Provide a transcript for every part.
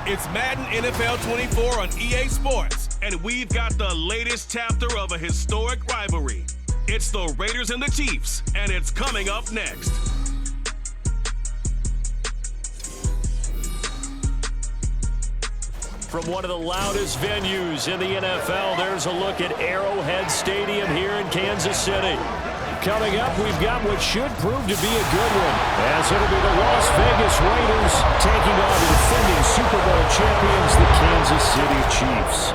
It's Madden NFL 24 on EA Sports, and we've got the latest chapter of a historic rivalry. It's the Raiders and the Chiefs, and it's coming up next. From one of the loudest venues in the NFL, there's a look at Arrowhead Stadium here in Kansas City. Coming up, we've got what should prove to be a good one, as it'll be the Las Vegas Raiders taking on the defending Super Bowl champions, the Kansas City Chiefs.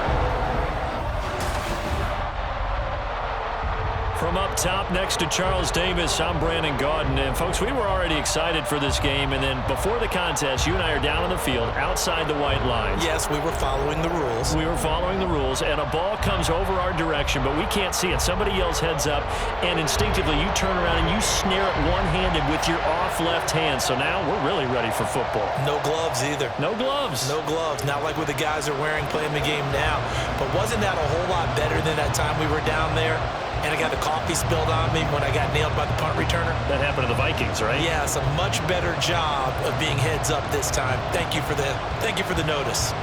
From up top next to Charles Davis, I'm Brandon Gaudin. And folks, we were already excited for this game. And then before the contest, you and I are down on the field outside the white lines. Yes, we were following the rules. We were following the rules, and a ball comes over our direction, but we can't see it. Somebody yells heads up, and instinctively you turn around and you snare it one-handed with your off left hand. So now we're really ready for football. No gloves either. No gloves. No gloves. Not like what the guys are wearing playing the game now. But wasn't that a whole lot better than that time we were down there? And I got the coffee spilled on me when I got nailed by the punt returner. That happened to the Vikings, right? Yes, a much better job of being heads up this time. Thank you for the notice.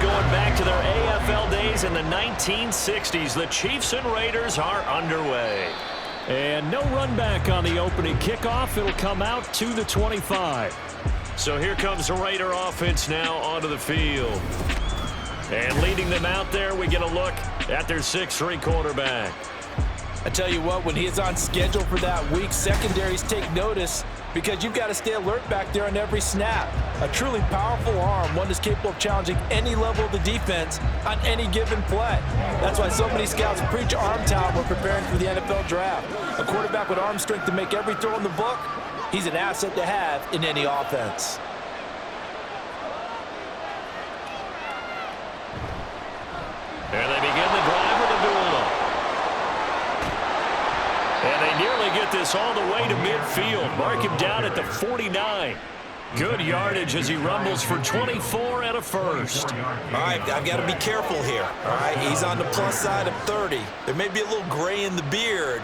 Going back to their AFL days in the 1960s, the Chiefs and Raiders are underway. And no run back on the opening kickoff. It'll come out to the 25. So here comes the Raider offense now onto the field. And leading them out there, we get a look at their 6'3" quarterback. I tell you what, when he is on schedule for that week, secondaries take notice because you've got to stay alert back there on every snap. A truly powerful arm, one that's capable of challenging any level of the defense on any given play. That's why so many scouts preach arm talent when preparing for the NFL draft. A quarterback with arm strength to make every throw in the book, he's an asset to have in any offense. And they begin the drive with a build-up. And they nearly get this all the way to midfield. Mark him down at the 49. Good yardage as he rumbles for 24 and a first. All right, I've got to be careful here. All right, he's on the plus side of 30. There may be a little gray in the beard,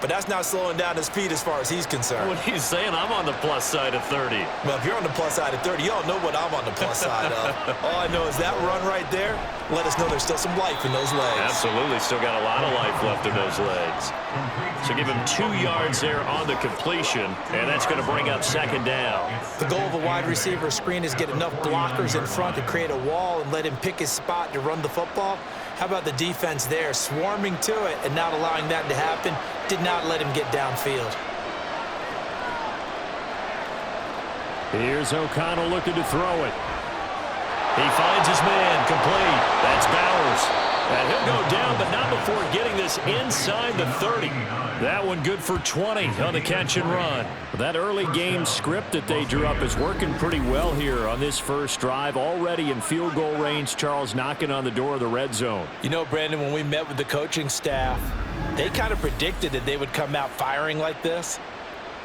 but that's not slowing down his speed as far as he's concerned. What he's saying, I'm on the plus side of 30. Well, if you're on the plus side of 30, you don't know what I'm on the plus side of. All I know is that run right there, let us know there's still some life in those legs. Absolutely, still got a lot of life left in those legs. So give him 2 yards there on the completion, and that's going to bring up second down. The goal of a wide receiver screen is get enough blockers in front to create a wall and let him pick his spot to run the football. How about the defense there, swarming to it and not allowing that to happen? Did not let him get downfield. Here's O'Connell looking to throw it. He finds his man, complete. That's Bowers. And he'll go down, but not before getting this inside the 30. That one good for 20 on the catch and run. That early game script that they drew up is working pretty well here on this first drive. Already in field goal range, Charles knocking on the door of the red zone. You know, Brandon, when we met with the coaching staff, they kind of predicted that they would come out firing like this.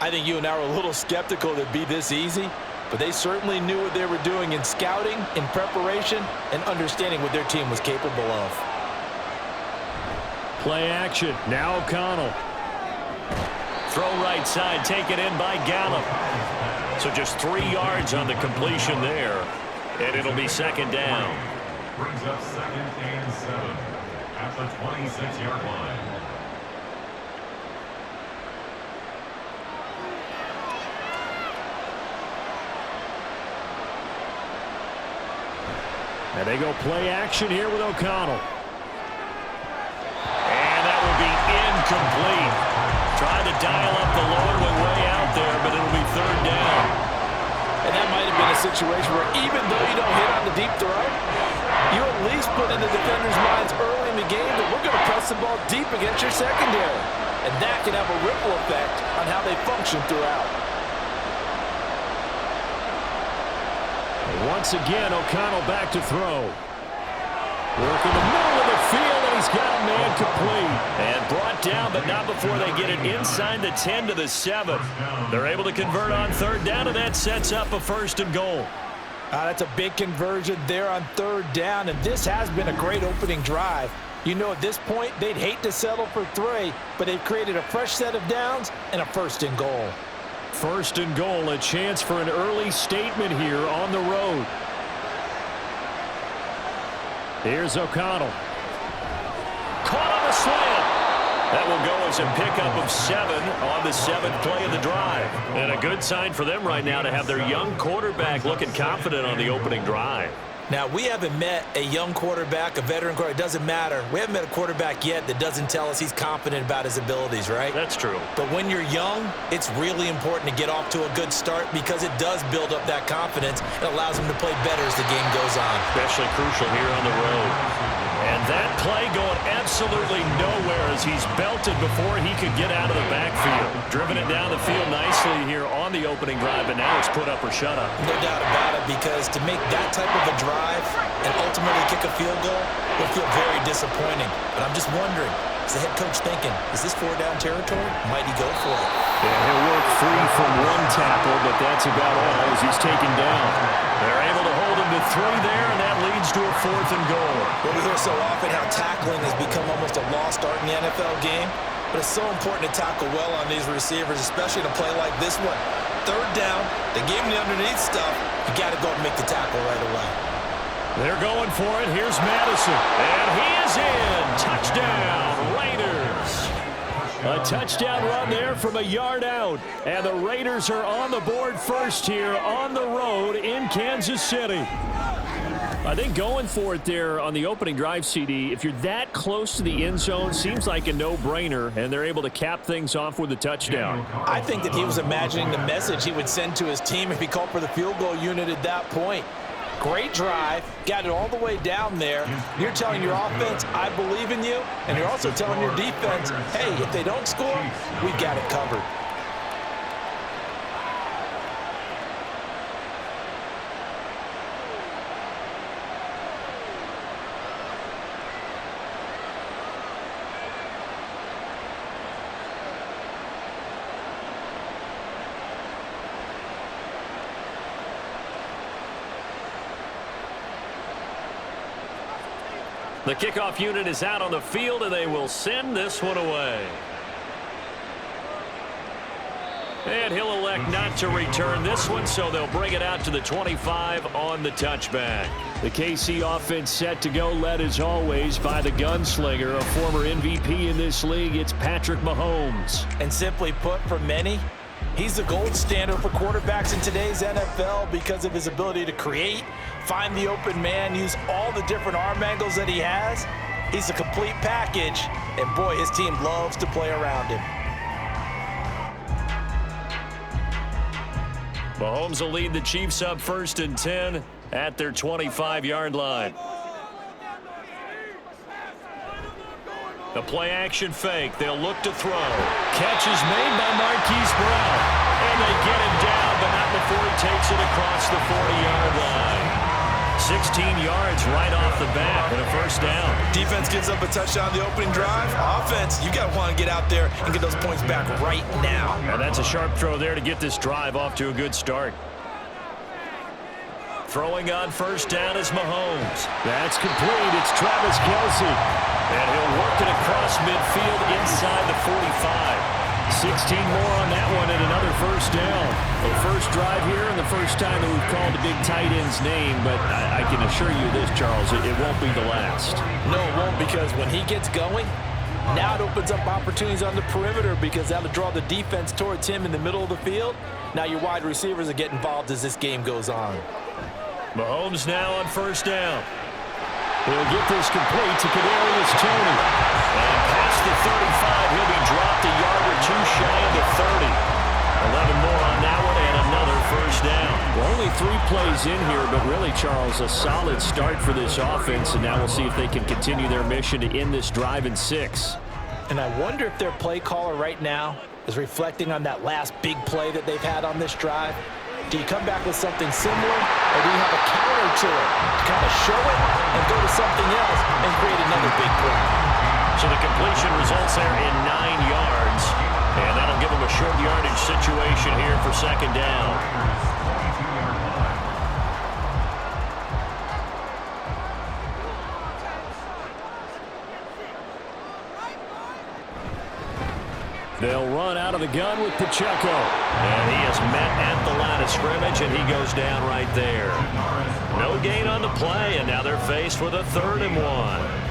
I think you and I were a little skeptical that it'd be this easy, but they certainly knew what they were doing in scouting, in preparation, and understanding what their team was capable of. Play action. Now O'Connell. Throw right side, taken in by Gallup. So just 3 yards on the completion there, and it'll be second down. Brings up 2nd and 7 at the 26-yard line. And they go play action here with O'Connell. And that will be incomplete. Trying to dial up the long way out there, but it'll be third down. And that might have been a situation where even though you don't hit on the deep throw, you at least put in the defender's minds early in the game that we're going to press the ball deep against your secondary. And that can have a ripple effect on how they function throughout. Once again, O'Connell back to throw. Work in the middle of the field, and he's got a man incomplete. And brought down, but not before they get it inside the 10 to the 7. They're able to convert on third down, and that sets up a 1st and goal. That's a big conversion there on third down, and this has been a great opening drive. You know, at this point, they'd hate to settle for 3, but they've created a fresh set of downs and a 1st and goal. 1st and goal, a chance for an early statement here on the road. Here's O'Connell. Caught on the slant. That will go as a pickup of 7 on the 7th play of the drive. And a good sign for them right now to have their young quarterback looking confident on the opening drive. Now, we haven't met a young quarterback, a veteran quarterback. It doesn't matter. We haven't met a quarterback yet that doesn't tell us he's confident about his abilities, right? That's true. But when you're young, it's really important to get off to a good start because it does build up that confidence. It allows him to play better as the game goes on. Especially crucial here on the road. And that play going absolutely nowhere as he's belted before he could get out of the backfield. Driven it down the field nicely here on the opening drive, and now it's put up or shut up. No doubt about it, because to make that type of a drive and ultimately kick a field goal will feel very disappointing. But I'm just wondering, is the head coach thinking, is this 4-down territory? Might he go for it? Yeah, he'll work free from one tackle, but that's about all as he's taken down. They're able to hold him to 3 there, and that leads to a 4th and goal. Well, we hear so often how tackling has become almost a lost art in the NFL game, but it's so important to tackle well on these receivers, especially in a play like this one. 3rd down, they gave him the underneath stuff. You got to go and make the tackle right away. They're going for it. Here's Madison, and he is in. Touchdown, Raiders. A touchdown run there from a yard out, and the Raiders are on the board first here on the road in Kansas City. I think going for it there on the opening drive, CD, if you're that close to the end zone, seems like a no-brainer, and they're able to cap things off with a touchdown. I think that he was imagining the message he would send to his team if he called for the field goal unit at that point. Great drive, got it all the way down there. You're telling your offense, I believe in you, and you're also telling your defense, hey, if they don't score, we've got it covered. The kickoff unit is out on the field, and they will send this one away. And he'll elect not to return this one, so they'll bring it out to the 25 on the touchback. The KC offense set to go, led as always by the gunslinger, a former MVP in this league. It's Patrick Mahomes. And simply put, for many, he's the gold standard for quarterbacks in today's NFL because of his ability to create, find the open man, use all the different arm angles that he has. He's a complete package, and boy, his team loves to play around him. Mahomes will lead the Chiefs up 1st and 10 at their 25-yard line. The play-action fake. They'll look to throw. Catch is made by Marquise Brown. And they get him down, but not before he takes it across the 40-yard line. 16 yards right off the bat and a 1st down. Defense gives up a touchdown on the opening drive. Offense, you got to want to get out there and get those points back right now. And that's a sharp throw there to get this drive off to a good start. Throwing on 1st down is Mahomes. That's complete. It's Travis Kelce. And he'll work it across midfield inside the 45. 16 more on that one and another 1st down. The first drive here and the first time that we've called the big tight end's name, but I can assure you this, Charles, it won't be the last. No, it won't, because when he gets going, now it opens up opportunities on the perimeter because that'll draw the defense towards him in the middle of the field. Now your wide receivers will get involved as this game goes on. Mahomes now on 1st down. He'll get this complete to Kadarius Toney. And past the 35, he'll be dropped a yard or 2 shy of the 30. 11 more on that one and another 1st down. Well, only 3 plays in here, but really, Charles, a solid start for this offense, and now we'll see if they can continue their mission to end this drive in 6. And I wonder if their play caller right now is reflecting on that last big play that they've had on this drive. Do you come back with something similar, or do you have a counter to it to kind of show it and go to something else and create another big play? So the completion results there in 9 yards. And that'll give them a short yardage situation here for second down. They'll run out of the gun with Pacheco. And he is met at the line of scrimmage, and he goes down right there. No gain on the play, and now they're faced with a 3rd and 1.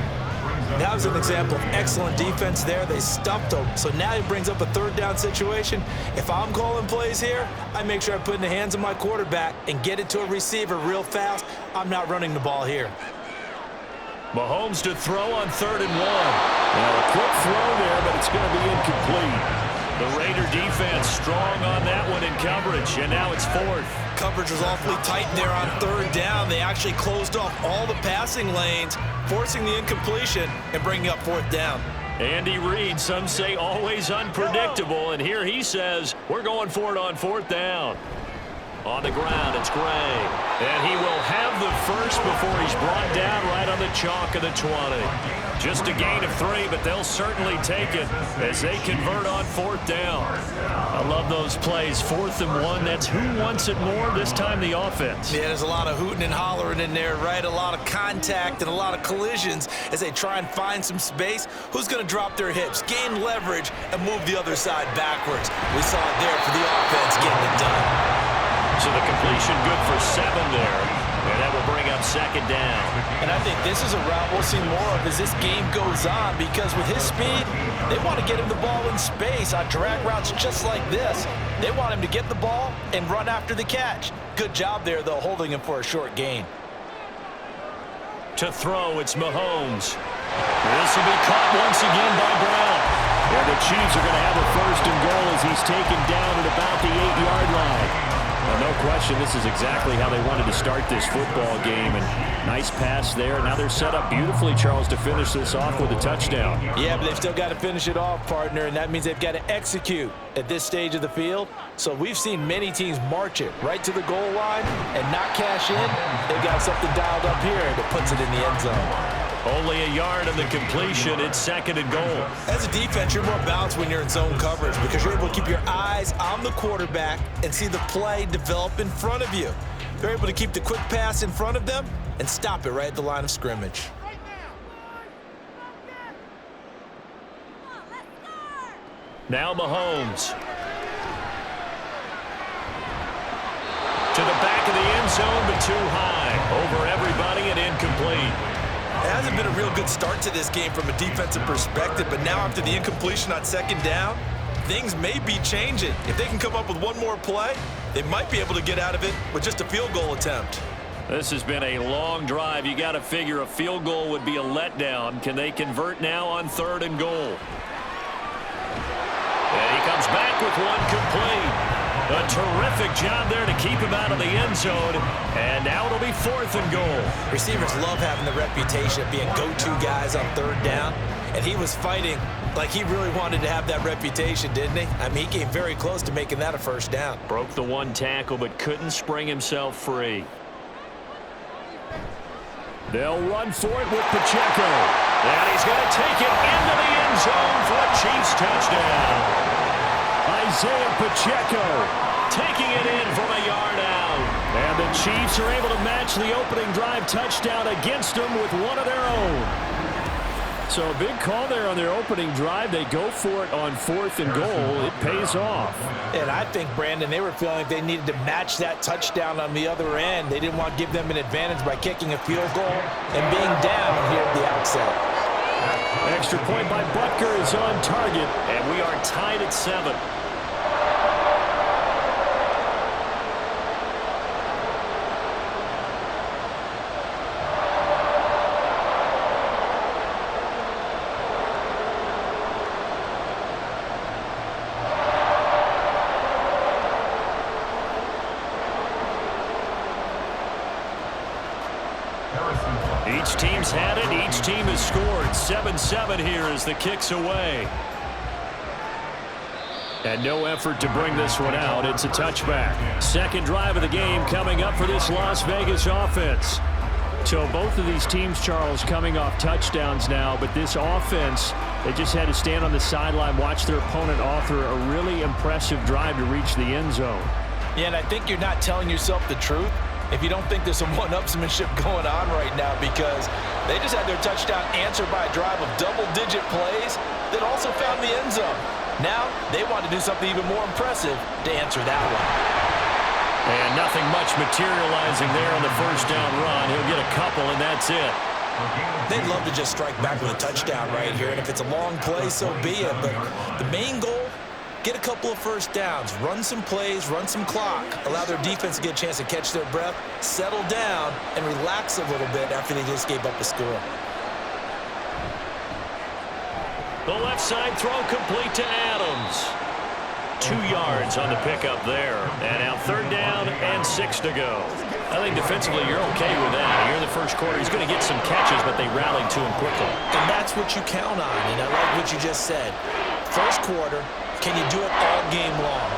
That was an example of excellent defense there. They stuffed him. So now he brings up a 3rd down situation. If I'm calling plays here, I make sure I put it in the hands of my quarterback and get it to a receiver real fast. I'm not running the ball here. Mahomes to throw on 3rd and 1. Well, a quick throw there, but it's going to be incomplete. The Raider defense strong on that one in coverage, and now it's 4th. Coverage was awfully tight there on 3rd down. They actually closed off all the passing lanes, forcing the incompletion and bringing up 4th down. Andy Reid, some say always unpredictable, and here he says, we're going for it on 4th down. On the ground, it's Gray. And he will have the first before he's brought down right on the chalk of the 20. Just a gain of 3, but they'll certainly take it as they convert on 4th down. I love those plays. 4th and 1, that's who wants it more, this time the offense. Yeah, there's a lot of hooting and hollering in there, right? A lot of contact and a lot of collisions as they try and find some space. Who's going to drop their hips, gain leverage, and move the other side backwards? We saw it there for the offense getting it done. So the completion good for 7 there. And that will bring up second down. And I think this is a route we'll see more of as this game goes on, because with his speed, they want to get him the ball in space on drag routes just like this. They want him to get the ball and run after the catch. Good job there, though, holding him for a short gain. To throw, it's Mahomes. This will be caught once again by Brown. And the Chiefs are going to have a 1st and goal as he's taken down at about the 8-yard line. Well, no question, this is exactly how they wanted to start this football game. And nice pass there. Now they're set up beautifully, Charles, to finish this off with a touchdown. Yeah, but they've still got to finish it off, partner, and that means they've got to execute at this stage of the field. So we've seen many teams march it right to the goal line and not cash in. They've got something dialed up here that puts it in the end zone. Only a yard of the completion. It's 2nd and goal. As a defense, you're more balanced when you're in zone coverage because you're able to keep your eyes on the quarterback and see the play develop in front of you. They're able to keep the quick pass in front of them and stop it right at the line of scrimmage. Now Mahomes. To the back of the end zone, but too high. Over everybody and incomplete. It hasn't been a real good start to this game from a defensive perspective, but now after the incompletion on 2nd down, things may be changing. If they can come up with one more play, they might be able to get out of it with just a field goal attempt. This has been a long drive. You got to figure a field goal would be a letdown. Can they convert now on 3rd and goal? And he comes back with one complete. A terrific job there to keep him out of the end zone. And now it'll be 4th and goal. Receivers love having the reputation of being go-to guys on 3rd down. And he was fighting like he really wanted to have that reputation, didn't he? I mean, he came very close to making that a 1st down. Broke the 1 tackle, but couldn't spring himself free. They'll run for it with Pacheco. And he's going to take it into the end zone for a Chiefs touchdown. Isaiah Pacheco taking it in from a yard out. And the Chiefs are able to match the opening drive touchdown against them with one of their own. So a big call there on their opening drive. They go for it on 4th and goal. It pays off. And I think, Brandon, they were feeling like they needed to match that touchdown on the other end. They didn't want to give them an advantage by kicking a field goal and being down here at the outset. Extra point by Butker is on target, and we are tied at 7. Each team's had it. Each team has scored. 7-7 here as the kick's away. And no effort to bring this one out. It's a touchback. Second drive of the game coming up for this Las Vegas offense. So both of these teams, Charles, coming off touchdowns now, but this offense, they just had to stand on the sideline, watch their opponent author a really impressive drive to reach the end zone. Yeah, and I think you're not telling yourself the truth if you don't think there's some one-upsmanship going on right now, because they just had their touchdown answered by a drive of double-digit plays that also found the end zone. Now they want to do something even more impressive to answer that one. And nothing much materializing there on the first down run. He'll get a couple, and that's it. They'd love to just strike back with a touchdown right here, and if it's a long play, so be it. But the main goal, get a couple of first downs, run some plays, run some clock, allow their defense to get a chance to catch their breath, settle down, and relax a little bit after they just gave up a score. The left side throw complete to Adams. 2 yards on the pickup there. And now 3rd down and 6 to go. I think defensively you're okay with that. Here in the first quarter, he's going to get some catches, but they rallied to him quickly. And that's what you count on, and I like what you just said. First quarter, can you do it all game long?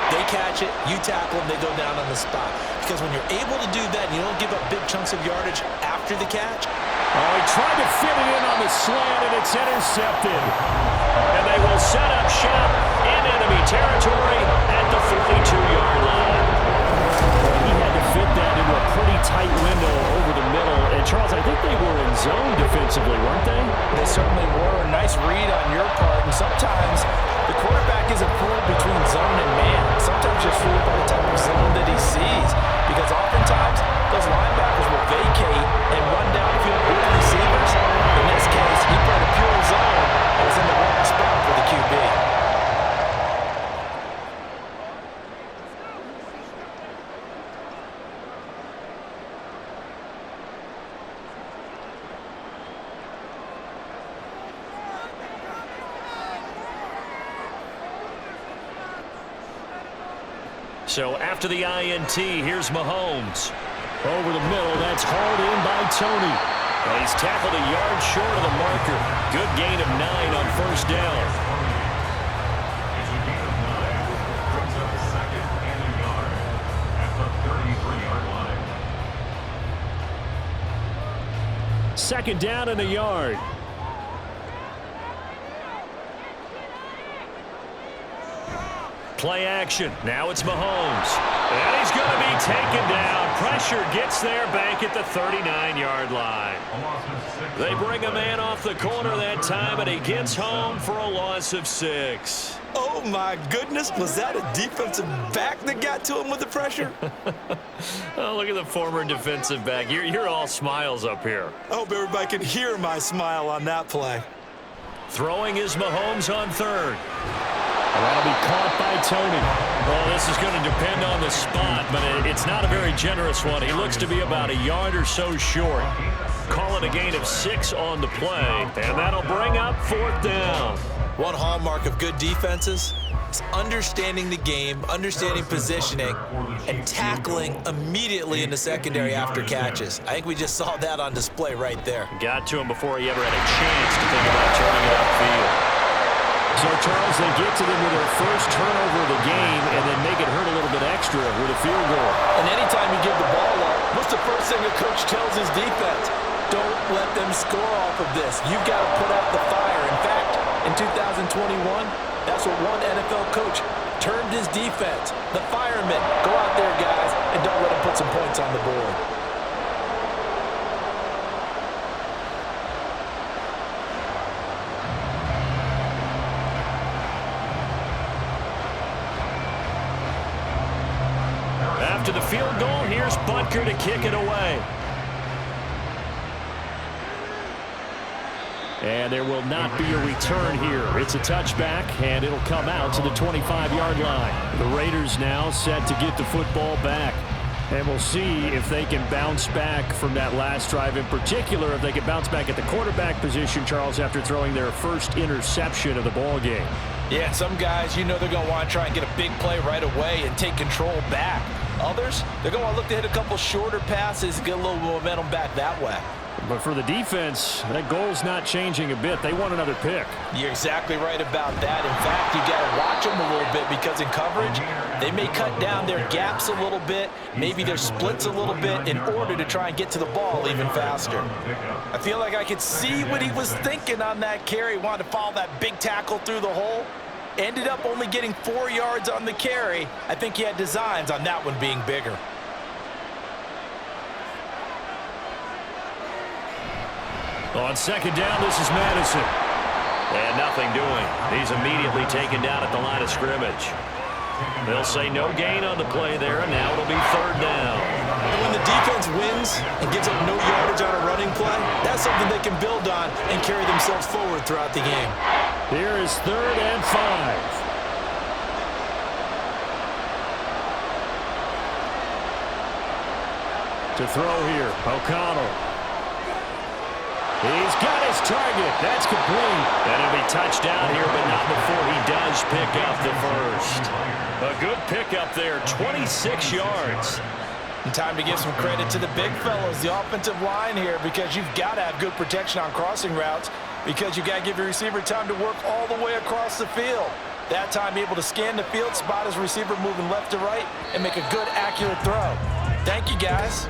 They catch it, you tackle them, they go down on the spot. Because when you're able to do that and you don't give up big chunks of yardage after the catch. Oh, he tried to fit it in on the slant, and it's intercepted. And they will set up shop in enemy territory at the 42-yard line. He had to fit that into a pretty tight window over the middle. And, Charles, I think they were in zone defensively, weren't they? They certainly were. A nice read on your part. And sometimes the quarterback isn't fooled between zone and man. Sometimes just fooled by the type of zone that he sees. Because oftentimes those linebackers will vacate and run downfield with the receivers. In this case, he played a pure zone and was in the wrong spot for the QB. So after the INT, here's Mahomes. Over the middle, that's hauled in by Tony. And he's tackled a yard short of the marker. Good gain of 9 on first down. It's a gain of 9. Brings up 2nd and a yard at the 33-yard line. 2nd down and a yard. Play action. Now it's Mahomes. And he's going to be taken down. Pressure gets there back at the 39-yard line. They bring a man off the corner that time, and he gets home for a loss of 6. Oh, my goodness. Was that a defensive back that got to him with the pressure? Oh, look at the former defensive back. You're all smiles up here. I hope everybody can hear my smile on that play. Throwing is Mahomes on 3rd. And that'll be caught by Tony. Well, this is going to depend on the spot, but it's not a very generous one. He looks to be about a yard or so short. Call it a gain of 6 on the play, and that'll bring up 4th down. One hallmark of good defenses is understanding the game, understanding positioning, and tackling immediately in the secondary after catches. I think we just saw that on display right there. Got to him before he ever had a chance to think about turning it upfield. So, Charles, they get to them with their first turnover of the game and then make it hurt a little bit extra with a field goal. And anytime you give the ball up, what's the first thing the coach tells his defense? Don't let them score off of this. You've got to put out the fire. In fact, in 2021, that's what one NFL coach termed his defense. The firemen. Go out there, guys, and don't let them put some points on the board. After the field goal, here's Butker to kick it away. And there will not be a return here. It's a touchback, and it'll come out to the 25-yard line. The Raiders now set to get the football back. And we'll see if they can bounce back from that last drive. In particular, if they can bounce back at the quarterback position, Charles, after throwing their first interception of the ball game. Yeah, some guys, you know they're going to want to try and get a big play right away and take control back. Others, they're going to look to hit a couple shorter passes and get a little momentum back that way. But for the defense, that goal's not changing a bit. They want another pick. You're exactly right about that. In fact, you got to watch them a little bit because in coverage, they may cut down their gaps a little bit, maybe their splits a little bit in order to try and get to the ball even faster. I feel like I could see what he was thinking on that carry. Wanted to follow that big tackle through the hole. Ended up only getting 4 yards on the carry. I think he had designs on that one being bigger. On second down, this is Madison. And nothing doing. He's immediately taken down at the line of scrimmage. They'll say no gain on the play there, and now it'll be third down. And when the defense wins and gives up no yardage on a running play, that's something they can build on and carry themselves forward throughout the game. Here is 3rd and 5. To throw here, O'Connell. He's got his target. That's complete. And it'll be touchdown here, but not before he does pick up the first. A good pickup there, 26 yards. And time to give some credit to the big fellows, the offensive line here, because you've got to have good protection on crossing routes because you've got to give your receiver time to work all the way across the field. That time able to scan the field, spot his receiver moving left to right, and make a good, accurate throw. Thank you, guys.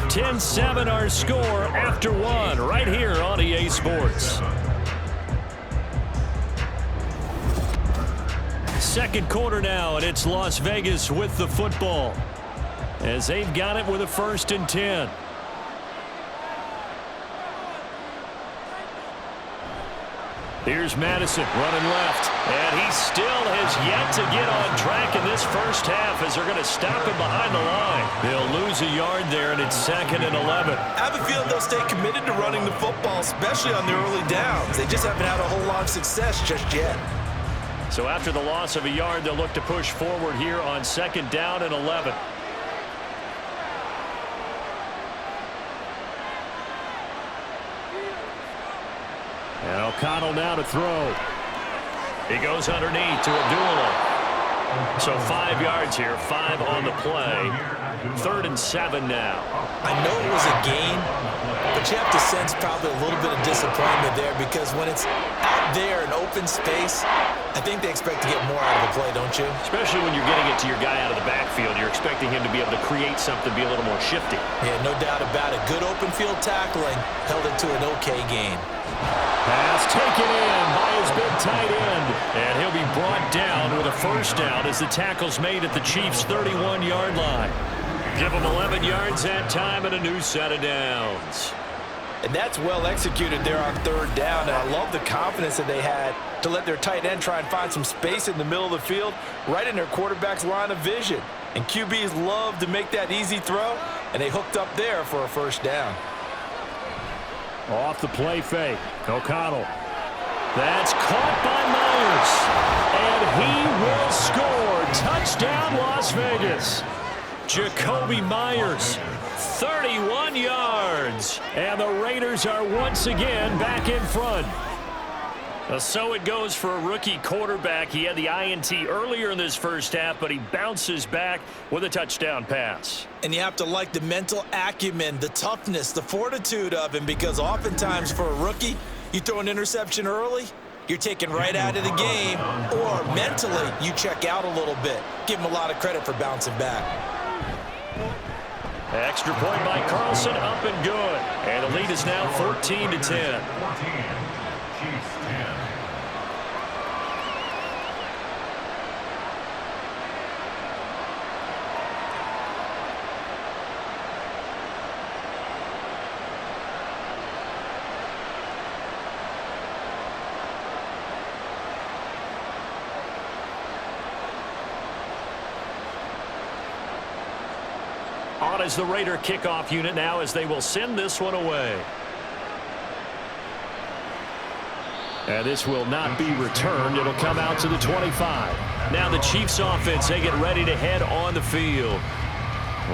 10-7 our score after 1 right here on EA Sports. Second quarter now, and it's Las Vegas with the football as they've got it with a 1st and 10. Here's Madison running left, and he still has yet to get on track in this first half as they're going to stop him behind the line. They'll lose a yard there, and it's 2nd and 11. I have a feeling they'll stay committed to running the football, especially on the early downs. They just haven't had a whole lot of success just yet. So after the loss of a yard, they'll look to push forward here on 2nd down and 11. And O'Connell now to throw. He goes underneath to Abdullah. So 5 yards here, 5 on the play. 3rd and 7 now. I know it was a gain, but you have to sense probably a little bit of disappointment there because when it's out there in open space, I think they expect to get more out of the play, don't you? Especially when you're getting it to your guy out of the backfield. You're expecting him to be able to create something, be a little more shifty. Yeah, no doubt about it. Good open field tackling held it to an okay gain. Pass taken in by his big tight end. And he'll be brought down with a 1st down as the tackle's made at the Chiefs' 31-yard line. Give them 11 yards that time and a new set of downs. And that's well executed there on 3rd down. And I love the confidence that they had to let their tight end try and find some space in the middle of the field, right in their quarterback's line of vision. And QBs love to make that easy throw, and they hooked up there for a 1st down. Off the play fake. O'Connell. That's caught by Myers. And he will score. Touchdown, Las Vegas. Jacoby Myers, 31 yards. And the Raiders are once again back in front. So it goes for a rookie quarterback. He had the INT earlier in this first half, but he bounces back with a touchdown pass. And you have to like the mental acumen, the toughness, the fortitude of him, because oftentimes for a rookie, you throw an interception early, you're taken right out of the game, or mentally you check out a little bit. Give him a lot of credit for bouncing back. Extra point by Carlson, up and good. And the lead is now 14-10. 14, Chiefs 10. On is the Raider kickoff unit now as they will send this one away. And this will not be returned. It'll come out to the 25. Now the Chiefs offense, they get ready to head on the field.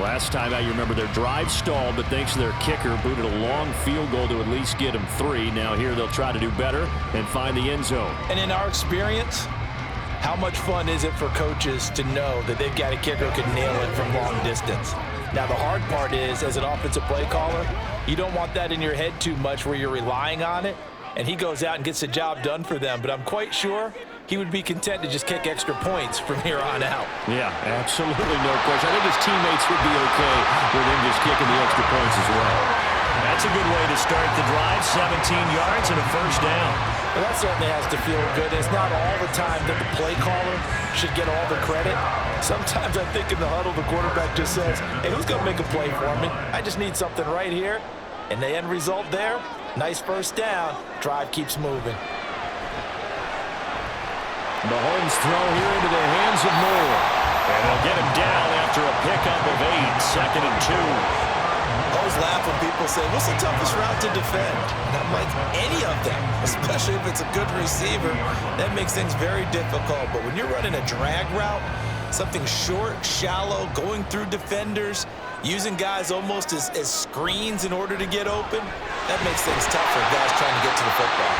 Last time out, you remember their drive stalled, but thanks to their kicker, booted a long field goal to at least get them 3. Now here they'll try to do better and find the end zone. And in our experience, how much fun is it for coaches to know that they've got a kicker who can nail it from long distance? Now, the hard part is, as an offensive play caller, you don't want that in your head too much where you're relying on it, and he goes out and gets the job done for them. But I'm quite sure he would be content to just kick extra points from here on out. Yeah, absolutely no question. I think his teammates would be okay with him just kicking the extra points as well. That's a good way to start the drive. 17 yards and a first down. Well, that certainly has to feel good. It's not all the time that the play caller should get all the credit. Sometimes I think in the huddle, the quarterback just says, hey, who's going to make a play for me? I just need something right here. And the end result there, nice first down. Drive keeps moving. Mahomes throw here into the hands of Moore. And they'll get him down after a pickup of 8, 2nd and 2. I always laugh when people say, what's the toughest route to defend? And I'm like, any of them, especially if it's a good receiver. That makes things very difficult. But when you're running a drag route, something short, shallow, going through defenders, using guys almost as screens in order to get open, that makes things tough for guys trying to get to the football.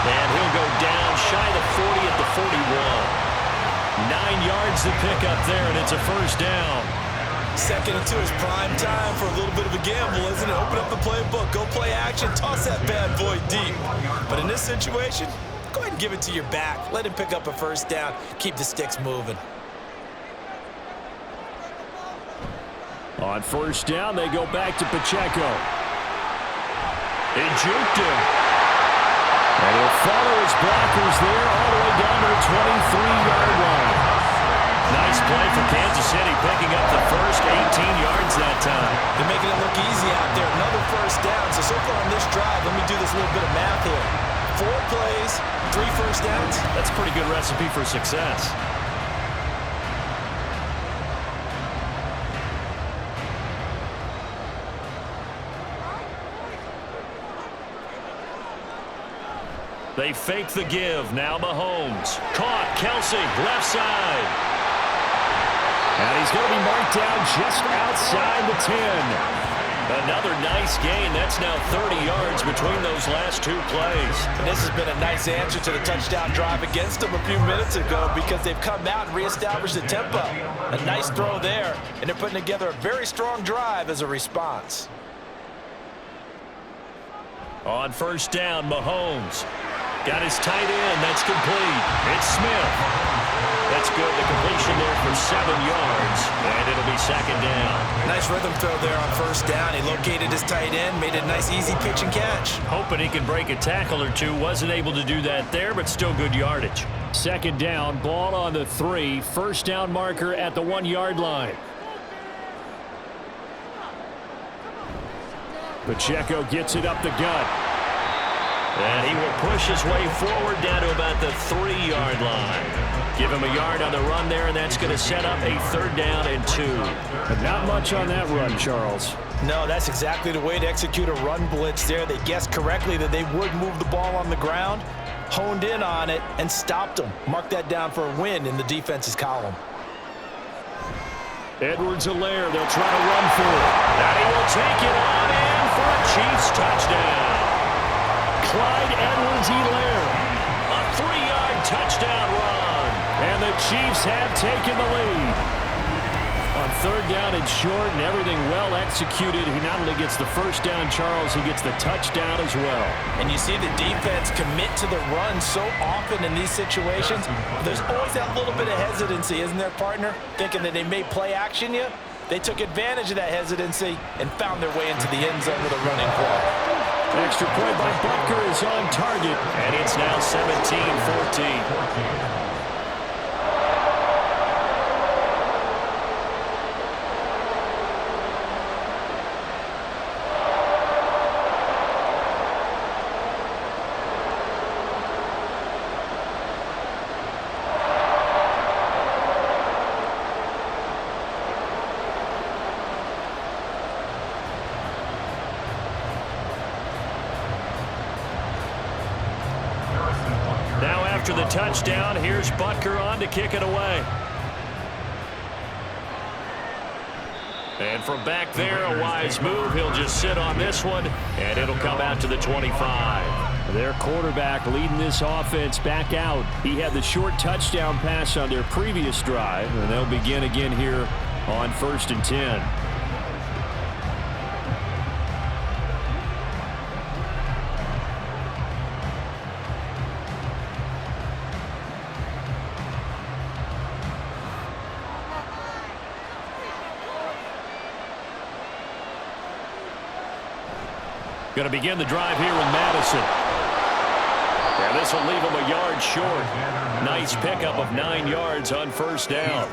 And he'll go down shy of the 40 at the 41. 9 yards to pick up there, and it's a first down. 2nd and 2 is prime time for a little bit of a gamble, isn't it? Open up the playbook, go play action, toss that bad boy deep. But in this situation, go ahead and give it to your back. Let him pick up a first down, keep the sticks moving. On first down, they go back to Pacheco. He juked him. And he'll follow his blockers there all the way down to the 23-yard line. Nice play for Kansas City, picking up the first 18 yards that time. They're making it look easy out there. Another first down. So far on this drive, let me do this little bit of math here. 4 plays, 3 first downs. That's a pretty good recipe for success. They fake the give. Now Mahomes. Caught. Kelsey, left side. And he's going to be marked down just outside the 10. Another nice gain. That's now 30 yards between those last 2 plays. And this has been a nice answer to the touchdown drive against them a few minutes ago because they've come out and reestablished the tempo. A nice throw there, and they're putting together a very strong drive as a response. On first down, Mahomes. Got his tight end. That's complete. It's Smith. That's good. The completion there for 7 yards, and it'll be 2nd down. Nice rhythm throw there on first down. He located his tight end, made a nice easy pitch and catch. Hoping he could break a tackle or two. Wasn't able to do that there, but still good yardage. 2nd down, ball on the 3. First down marker at the 1-yard line. Pacheco gets it up the gut. And he will push his way forward down to about the 3-yard line. Give him a yard on the run there, and that's going to set up a 3rd down and 2. But not much on that run, Charles. No, that's exactly the way to execute a run blitz there. They guessed correctly that they would move the ball on the ground, honed in on it, and stopped them. Mark that down for a win in the defense's column. Edwards-Helaire, they'll try to run for it. And he will take it on in for a Chiefs touchdown. Clyde Edwards-Helaire, a 3-yard touchdown run. And the Chiefs have taken the lead. On 3rd down and short and everything well executed, he not only gets the first down, Charles, he gets the touchdown as well. And you see the defense commit to the run so often in these situations. There's always that little bit of hesitancy, isn't there, partner? Thinking that they may play action you. They took advantage of that hesitancy and found their way into the end zone with a running play. Extra point by Butker is on target, and it's now 17-14. After the touchdown, here's Butker on to kick it away. And from back there, a wise move. He'll just sit on this one, and it'll come out to the 25. Their quarterback leading this offense back out. He had the short touchdown pass on their previous drive, and they'll begin again here on 1st and 10. Going to begin the drive here with Madison. And this will leave him a yard short. Nice pickup of 9 yards on first down.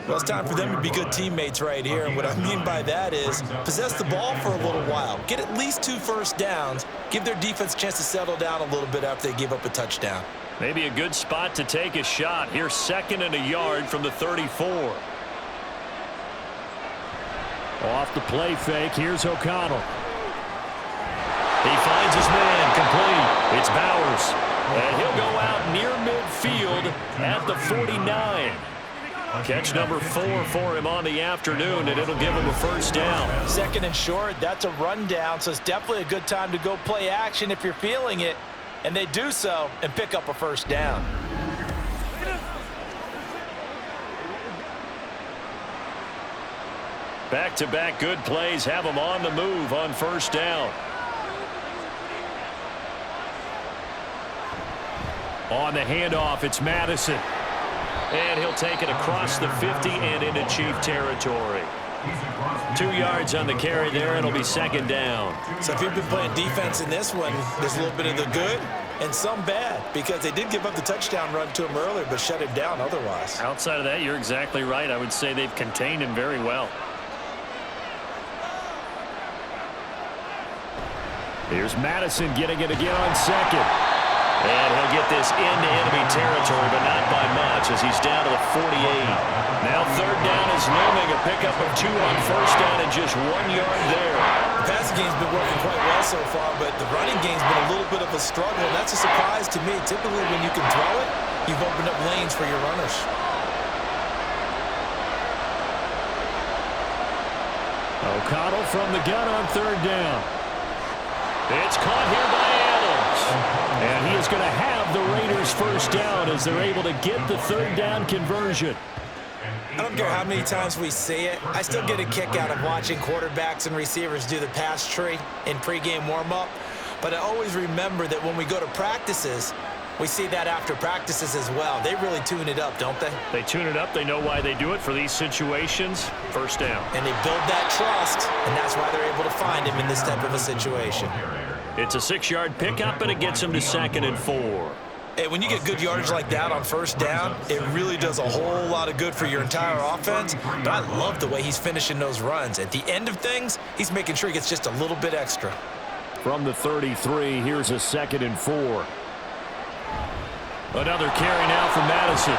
Well, it's time for them to be good teammates right here. And what I mean by that is possess the ball for a little while. Get at least 2 first downs. Give their defense a chance to settle down a little bit after they give up a touchdown. Maybe a good spot to take a shot. Here's 2nd and a yard from the 34. Off the play fake. Here's O'Connell. He finds his man, complete. It's Bowers. And he'll go out near midfield at the 49. Catch number 4 for him on the afternoon, and it'll give him a first down. 2nd and short, that's a rundown, so it's definitely a good time to go play action if you're feeling it. And they do so and pick up a first down. Back-to-back good plays have him on the move on first down. On the handoff, it's Madison. And he'll take it across the 50 and into Chief territory. 2 yards on the carry there, and it'll be 2nd down. So if you've been playing defense in this one, there's a little bit of the good and some bad, because they did give up the touchdown run to him earlier, but shut him down otherwise. Outside of that, you're exactly right. I would say they've contained him very well. Here's Madison getting it again on 2nd. And he'll get this into enemy territory, but not by much as he's down to the 48. Now 3rd down is looming, a pickup of 2 on first down and just 1 yard there. The passing game's been working quite well so far, but the running game's been a little bit of a struggle, and that's a surprise to me. Typically, when you can throw it, you've opened up lanes for your runners. O'Connell from the gun on 3rd down. It's caught here by Adams. And he is going to have the Raiders first down as they're able to get the 3rd down conversion. I don't care how many times we see it. I still get a kick out of watching quarterbacks and receivers do the pass tree in pregame warm-up. But I always remember that when we go to practices, we see that after practices as well. They really tune it up, don't they? They tune it up. They know why they do it for these situations. First down. And they build that trust, and that's why they're able to find him in this type of a situation. It's a 6-yard pickup, and it gets him to 2nd and 4. Hey, when you get good yardage like that on first down, it really does a whole lot of good for your entire offense. But I love the way he's finishing those runs. At the end of things, he's making sure he gets just a little bit extra. From the 33, here's a 2nd and 4. Another carry now for Madison.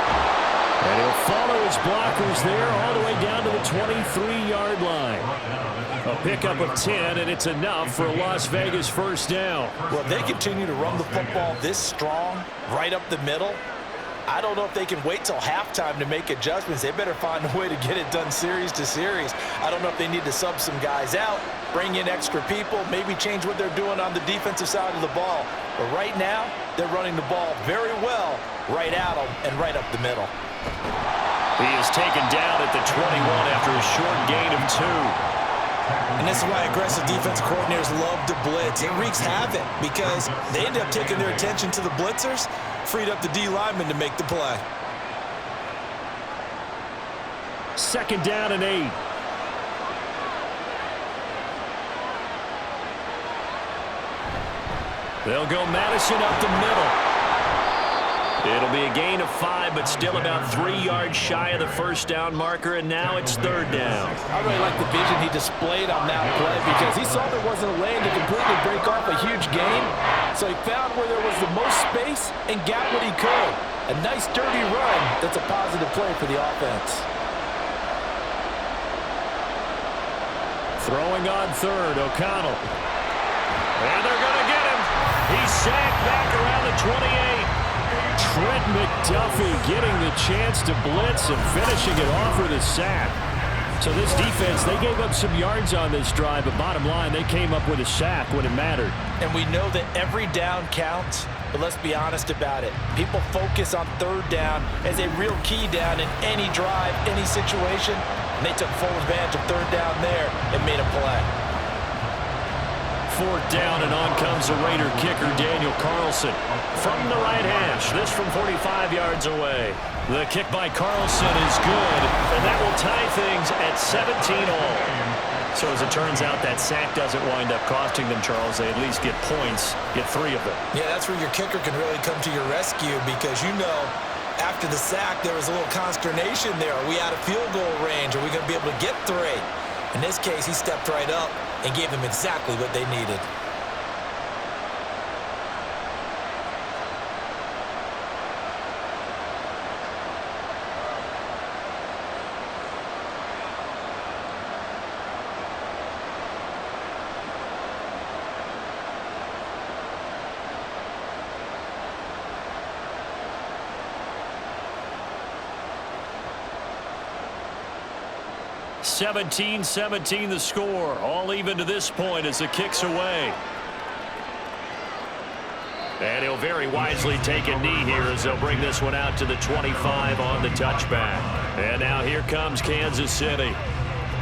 And he'll follow his blockers there all the way down to the 23-yard line. A pickup of 10, and it's enough for a Las Vegas first down. Well, they continue to run the football this strong, right up the middle. I don't know if they can wait till halftime to make adjustments. They better find a way to get it done series to series. I don't know if they need to sub some guys out, bring in extra people, maybe change what they're doing on the defensive side of the ball. But right now, they're running the ball very well right at them and right up the middle. He is taken down at the 21 after a short gain of 2. And this is why aggressive defensive coordinators love to blitz. It wreaks havoc because they end up taking their attention to the blitzers, freed up the D lineman to make the play. 2nd down and 8. They'll go Madison up the middle. It'll be a gain of 5, but still about 3 yards shy of the first down marker, and now it's 3rd down. I really like the vision he displayed on that play because he saw there wasn't a lane to completely break off a huge gain, so he found where there was the most space and got what he could. A nice, dirty run that's a positive play for the offense. Throwing on 3rd, O'Connell. And they're going to get him. He's sacked back around the 28. Trent McDuffie getting the chance to blitz and finishing it off with a sack. So this defense, they gave up some yards on this drive, but bottom line, they came up with a sack when it mattered. And we know that every down counts, but let's be honest about it. People focus on 3rd down as a real key down in any drive, any situation, and they took full advantage of 3rd down there and made a play. 4th down, and on comes the Raider kicker, Daniel Carlson. From the right hash, this from 45 yards away. The kick by Carlson is good, and that will tie things at 17 all. So as it turns out, that sack doesn't wind up costing them, Charles. They at least get points, get 3 of them. Yeah, that's where your kicker can really come to your rescue because you know after the sack there was a little consternation there. Are we out of field goal range? Are we going to be able to get 3? In this case, he stepped right up and gave them exactly what they needed. (17-17) the score, all even to this point as the kick's away. And he'll very wisely take a knee here as they'll bring this one out to the 25 on the touchback. And now here comes Kansas City.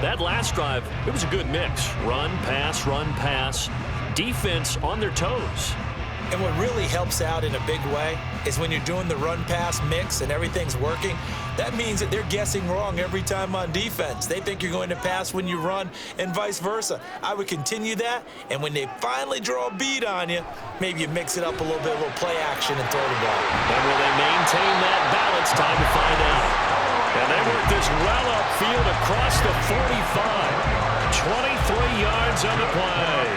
That last drive, it was a good mix. Run, pass, defense on their toes. And what really helps out in a big way is when you're doing the run-pass mix and everything's working, that means that they're guessing wrong every time on defense. They think you're going to pass when you run and vice versa. I would continue that, and when they finally draw a bead on you, maybe you mix it up a little bit, a little play action and throw the ball. And will they maintain that balance? Time to find out. And they work this well upfield across the 45. 23 yards on the play.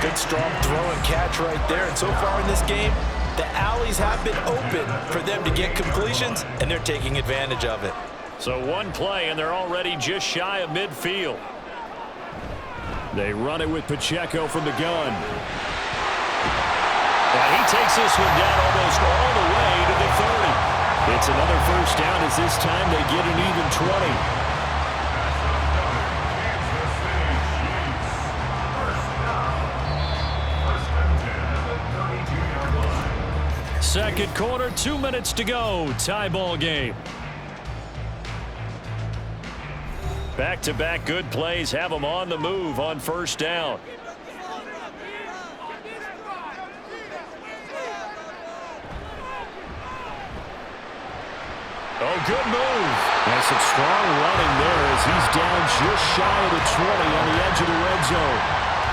Good, strong throw and catch right there. And so far in this game, the alleys have been open for them to get completions, and they're taking advantage of it. So one play, and they're already just shy of midfield. They run it with Pacheco from the gun. And he takes this one down almost all the way to the 30. It's another first down as this time they get an even 20. Second quarter, 2 minutes to go. Tie ball game. Back-to-back good plays have them on the move on first down. Oh, good move. That's some strong running there as he's down just shy of the 20 on the edge of the red zone.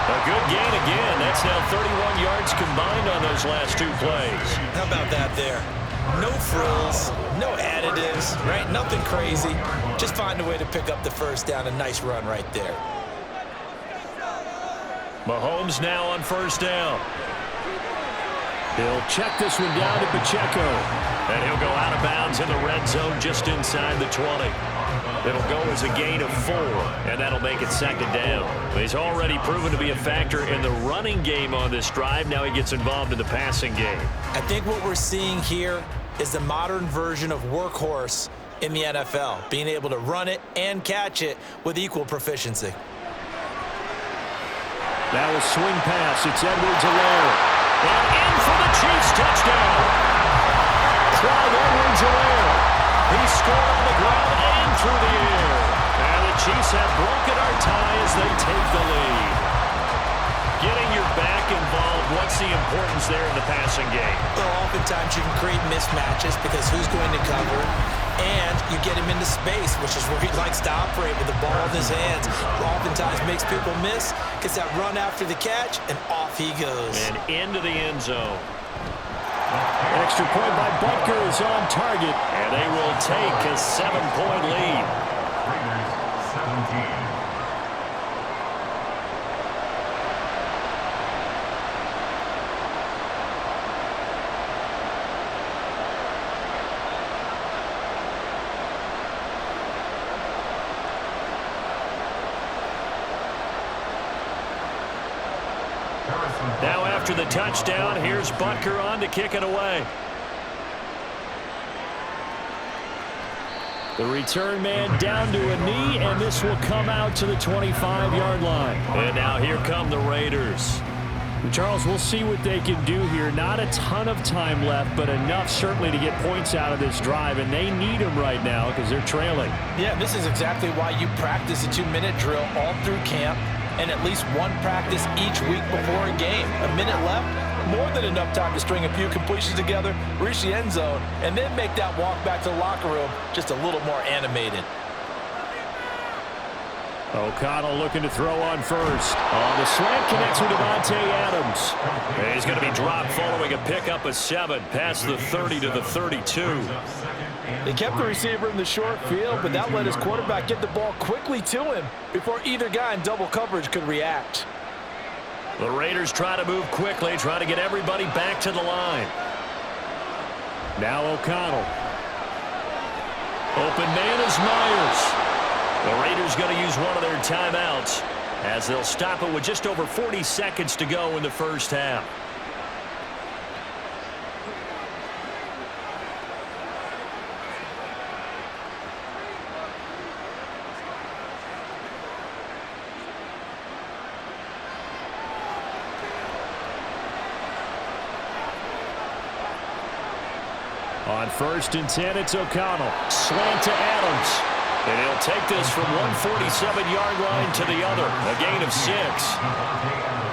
A good gain again. That's now 31 yards combined on those last 2 plays. How about that there? No frills, no additives, right? Nothing crazy. Just find a way to pick up the first down. A nice run right there. Mahomes now on first down. He'll check this one down to Pacheco. And he'll go out of bounds in the red zone just inside the 20. It'll go as a gain of 4, and that'll make it second down. He's already proven to be a factor in the running game on this drive. Now he gets involved in the passing game. I think what we're seeing here is the modern version of workhorse in the NFL, being able to run it and catch it with equal proficiency. Now a swing pass. It's Edwards-Helaire. And in for the Chiefs touchdown. Clyde Edwards-Helaire. He scored on the ground and through the air. And the Chiefs have broken our tie as they take the lead. Getting your back involved, what's the importance there in the passing game? Well, oftentimes you can create mismatches because who's going to cover, and you get him into space, which is where he likes to operate with the ball in his hands. Oftentimes makes people miss, gets that run after the catch, and off he goes. And into the end zone. Extra point by Butker is on target, and they will take a 7-point lead. Raiders 17. Now after the touchdown, here's Butker on to kick it away. The return man down to a knee, and this will come out to the 25-yard line. And now here come the Raiders. Charles, we'll see what they can do here. Not a ton of time left, but enough certainly to get points out of this drive, and they need them right now because they're trailing. Yeah, this is exactly why you practice a 2-minute drill all through camp, and at least one practice each week before a game. A minute left, more than enough time to string a few completions together, reach the end zone, and then make that walk back to the locker room just a little more animated. O'Connell looking to throw on first. The slant connects with Devontae Adams. He's going to be dropped following a pickup of 7 past the 30 to the 32. They kept the receiver in the short field, but that let his quarterback get the ball quickly to him before either guy in double coverage could react. The Raiders try to move quickly, try to get everybody back to the line. Now O'Connell. Open man is Myers. The Raiders going to use one of their timeouts as they'll stop it with just over 40 seconds to go in the first half. On 1st and 10, it's O'Connell. Slant to Adams. And he'll take this from 147-yard line to the other. A gain of 6.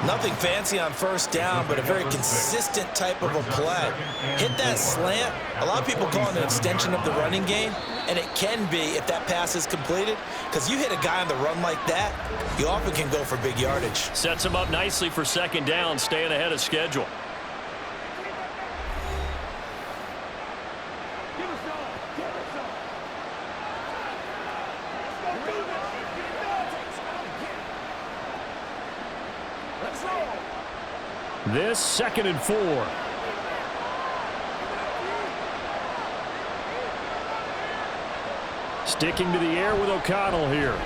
Nothing fancy on first down, but a very consistent type of a play. Hit that slant. A lot of people call it an extension of the running game, and it can be if that pass is completed, because you hit a guy on the run like that, you often can go for big yardage. Sets him up nicely for 2nd down, staying ahead of schedule. This 2nd and 4. Sticking to the air with O'Connell here.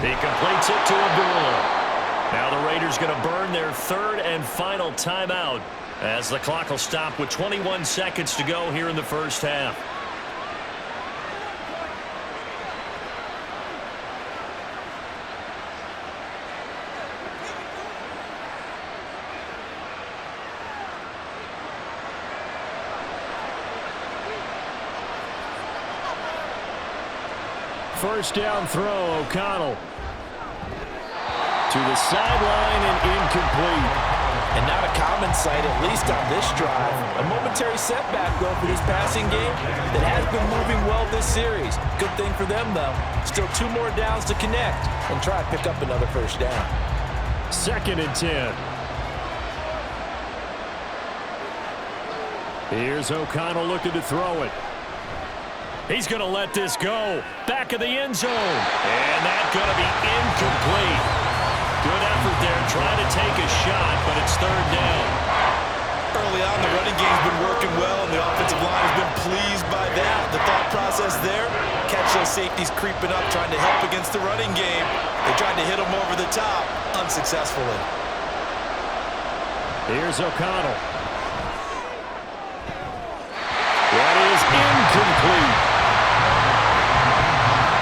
He completes it to Abdullah. Now the Raiders going to burn their 3rd and final timeout as the clock will stop with 21 seconds to go here in the first half. First down throw, O'Connell. To the sideline and incomplete. And not a common sight, at least on this drive. A momentary setback, though, for this passing game that has been moving well this series. Good thing for them, though. Still 2 more downs to connect and try to pick up another first down. 2nd and 10. Here's O'Connell looking to throw it. He's going to let this go. Back of the end zone. And that's going to be incomplete. Good effort there trying to take a shot, but it's 3rd down. Early on, the running game's been working well, and the offensive line has been pleased by that. The thought process there, catch those safeties creeping up, trying to help against the running game. They tried to hit them over the top, unsuccessfully. Here's O'Connell. That is incomplete.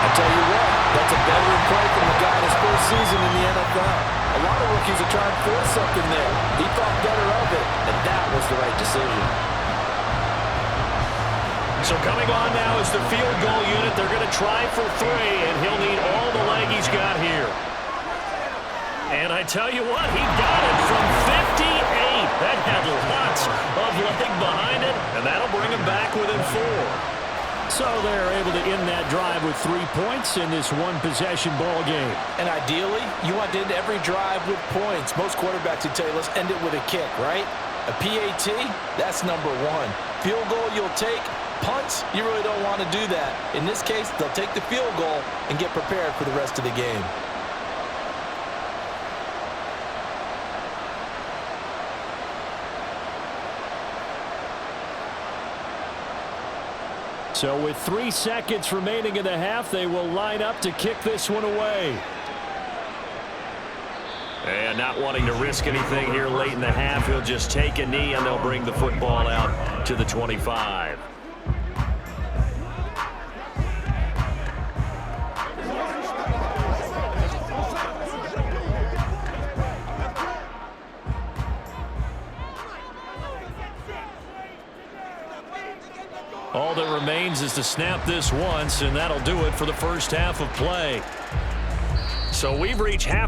I tell you what, that's a veteran play from the guy in his first season in the NFL. A lot of rookies are trying to force something there. He thought better of it, and that was the right decision. So coming on now is the field goal unit. They're going to try for 3, and he'll need all the leg he's got here. And I tell you what, he got it from 58. That had lots of leg behind it, and that'll bring him back within 4. So they're able to end that drive with 3 points in this one-possession ball game. And ideally, you want to end every drive with points. Most quarterbacks would tell you, let's end it with a kick, right? A PAT, that's number 1. Field goal you'll take. Punts, you really don't want to do that. In this case, they'll take the field goal and get prepared for the rest of the game. So with 3 seconds remaining in the half, they will line up to kick this one away. And not wanting to risk anything here late in the half, he'll just take a knee and they'll bring the football out to the 25. All that remains is to snap this once, and that'll do it for the first half of play. So we've reached half.